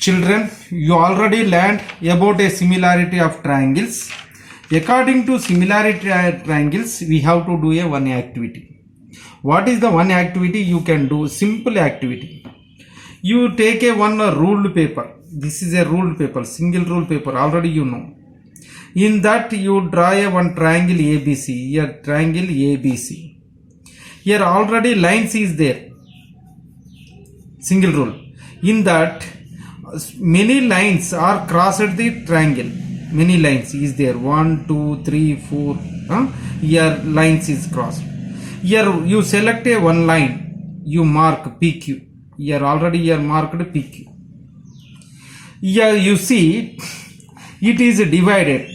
Children, you already learned about a similarity of triangles. According to similarity triangles, we have to do a one activity. What is the one activity you can do? Simple activity. You take a one ruled paper. This is a ruled paper, single ruled paper. Already you know. In that you draw a one triangle ABC. Here triangle ABC. Here already lines is there. Single rule. In that many lines are crossed the triangle. Many lines is there. 1, 2, 3, 4. Here lines is crossed. Here you select a one line. You mark PQ. Here already you marked PQ. Here you see it is divided.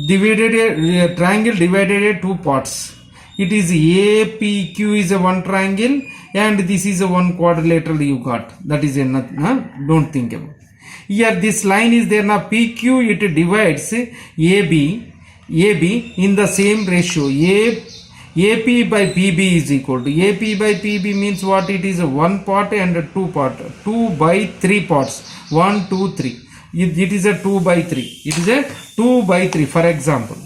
A triangle divided into two parts. It is APQ is a one triangle and this is a one quadrilateral you got. That is enough. Don't think about. Here this line is there now. PQ it divides AB in the same ratio. AP by PB is equal to AP by PB means what? It is a one part and a two part. 2 by 3 parts. 1, 2, 3. It is a 2 by 3. It is a 2 by 3 for example.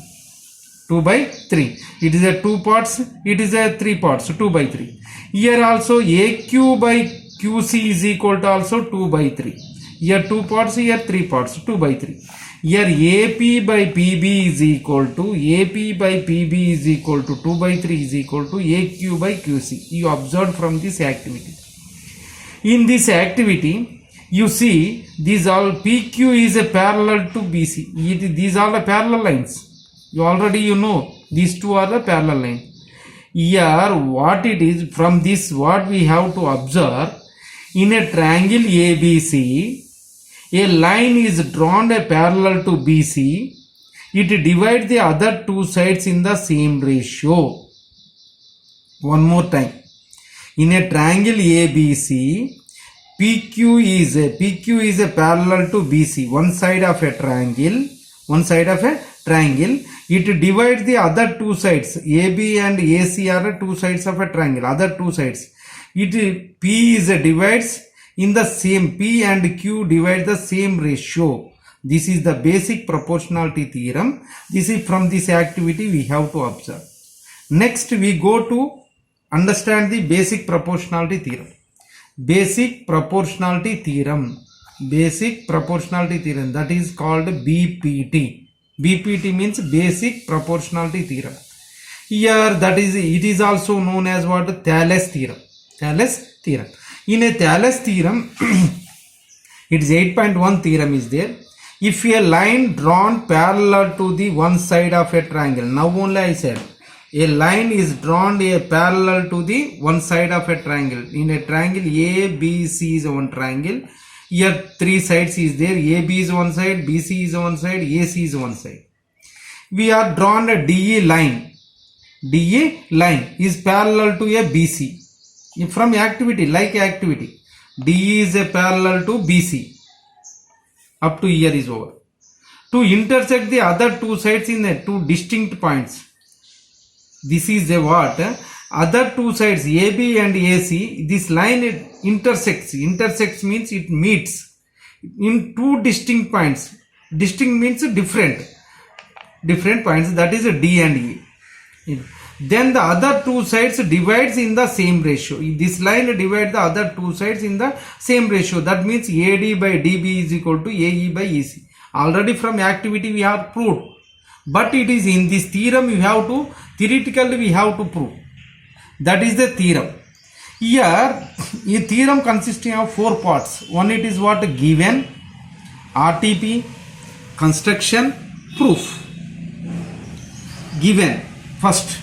2 by 3. It is a 2 parts. It is a 3 parts. 2 by 3. Here also AQ by QC is equal to also 2 by 3. Here 2 parts. Here 3 parts. 2 by 3. Here AP by PB is equal to 2 by 3 is equal to AQ by QC. You observed from this activity. In this activity, you see these all PQ is a parallel to BC. These are the parallel lines. You know these two are the parallel lines. Here what it is, from this what we have to observe, in a triangle ABC, a line is drawn a parallel to BC. It divides the other two sides in the same ratio. One more time. In a triangle ABC, PQ is a parallel to BC. One side of a triangle. It divides the other two sides. AB and AC are the two sides of a triangle. Other two sides. P is divides in the same. P and Q divide the same ratio. This is the basic proportionality theorem. This is from this activity we have to observe. Next we go to understand the basic proportionality theorem. Basic proportionality theorem. That is called BPT. BPT means basic proportionality theorem. Here it is also known as what? Thales theorem. In a Thales theorem, it is 8.1 theorem is there. If a line drawn parallel to the one side of a triangle, now only I said, a line is drawn parallel to the one side of a triangle. In a triangle ABC is one triangle. Here three sides is there. AB is one side, BC is one side, AC is one side. We are drawn a DE line. DE line is parallel to a BC. From activity, DE is a parallel to BC. Up to here is over. To intersect the other two sides in two distinct points. This is a what? Other two sides AB and AC, this line intersects. Intersects means it meets in two distinct points. Distinct means different points, that is D and E. Then the other two sides divides in the same ratio. This line divides the other two sides in the same ratio. That means AD by DB is equal to AE by EC. Already from activity we have proved. But it is in this theorem theoretically we have to prove. That is the theorem. Here, a theorem consisting of 4 parts. One, it is what? Given, RTP, construction, proof. Given. First,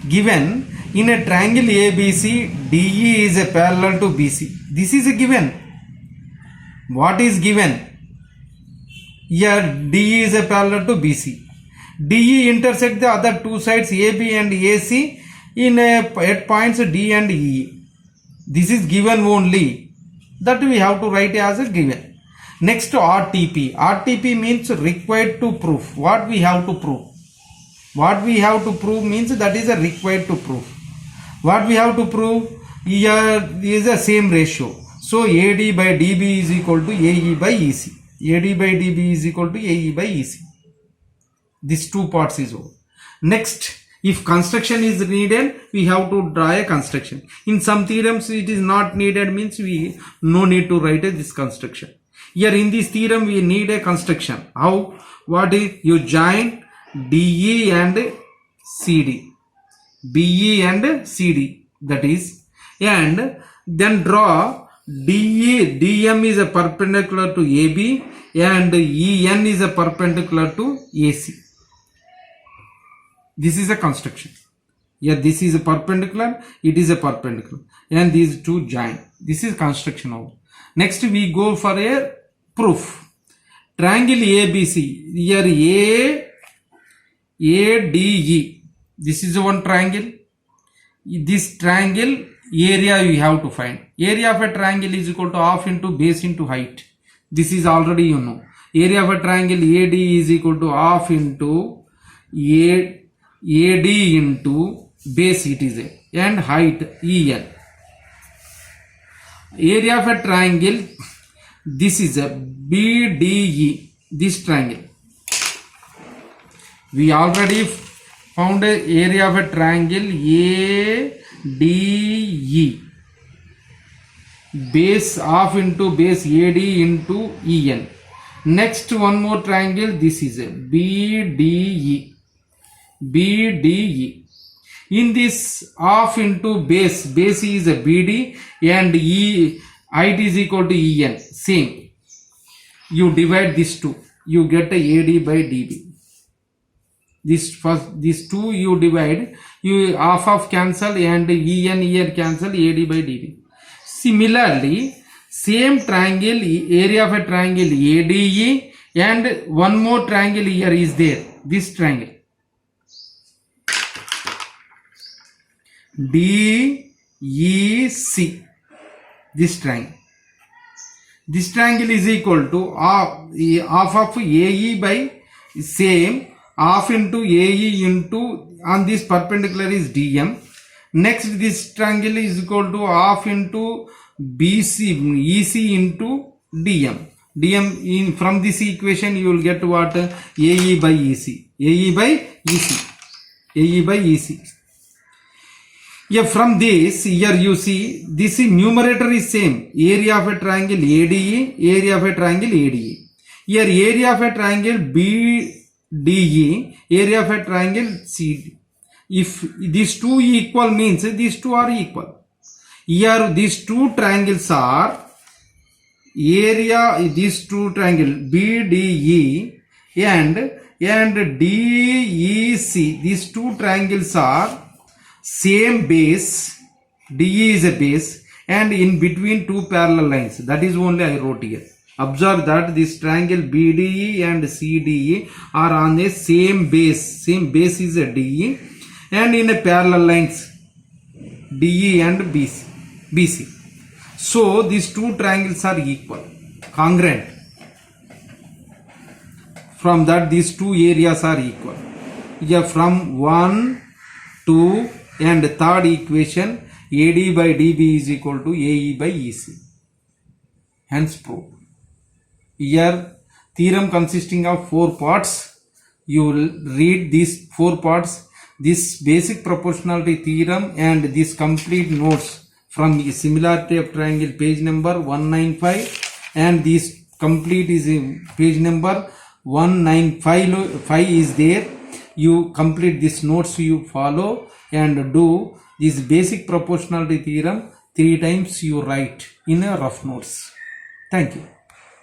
given in a triangle ABC, DE is a parallel to BC. This is a given. What is given? Here, DE is a parallel to BC. DE intersect the other two sides AB and AC at points D and E. This is given only. That we have to write as a given. Next RTP. RTP means required to prove. What we have to prove? What we have to prove means that is a required to prove. What we have to prove? Here is the same ratio. So AD by DB is equal to AE by EC. AD by DB is equal to AE by EC. These two parts is over. Next, if construction is needed, we have to draw a construction. In some theorems it is not needed, means we no need to write this construction. Here in this theorem we need a construction. How? What is? You join DE and CD, BE and CD, that is, and then draw DE, DM is a perpendicular to AB and EN is a perpendicular to AC. This is a construction. Here this is a perpendicular, it is a perpendicular, and these two join. This is construction now. Next we go for a proof. Triangle ABC. Here ADE. This is one triangle. This triangle area you have to find. Area of a triangle is equal to half into base into height. This is already you know. Area of a triangle AD is equal to half into AD into base, it is a, and height EL. Area of a triangle, this is a BDE, this triangle. We already found a area of a triangle ADE. Base half into base AD into EN. Next one more triangle, this is a BDE. BDE. In this half into base is a BD and height is equal to EN. Same. You divide these two, you get a AD by DB. These two you divide, you half cancel and EN cancel, AD by DB. Similarly, same triangle, area of a triangle ADE, and one more triangle here is there, this triangle DEC, this triangle. This triangle is equal to half of AE by same, half into AE into, on this perpendicular is DM. Next this triangle is equal to half into BC, EC into DM. In from this equation you will get what? AE by EC. AE by EC. AE by EC. Yeah, from this here you see this numerator is same. Area of a triangle ADE, area of a triangle ADE. Here area of a triangle BDE, area of a triangle CD. If these two equal means these two are equal. Here these two triangles are area, these two triangle BDE and DEC. These two triangles are same base. DE is a base and in between two parallel lines. That is only I wrote here. Observe that this triangle BDE and CDE are on the same base. Same base is a DE and in a parallel lines DE and BC. So these two triangles are equal, congruent. From that these two areas are equal. Yeah, from 1, 2 and third equation AD by DB is equal to AE by EC. Hence proved. Here theorem consisting of 4 parts. You will read these 4 parts. This basic proportionality theorem and this complete notes from similarity of triangle page number 195 and this complete is in page number 195 is there. You complete this notes, you follow and do this basic proportionality theorem 3 times you write in a rough notes. Thank you.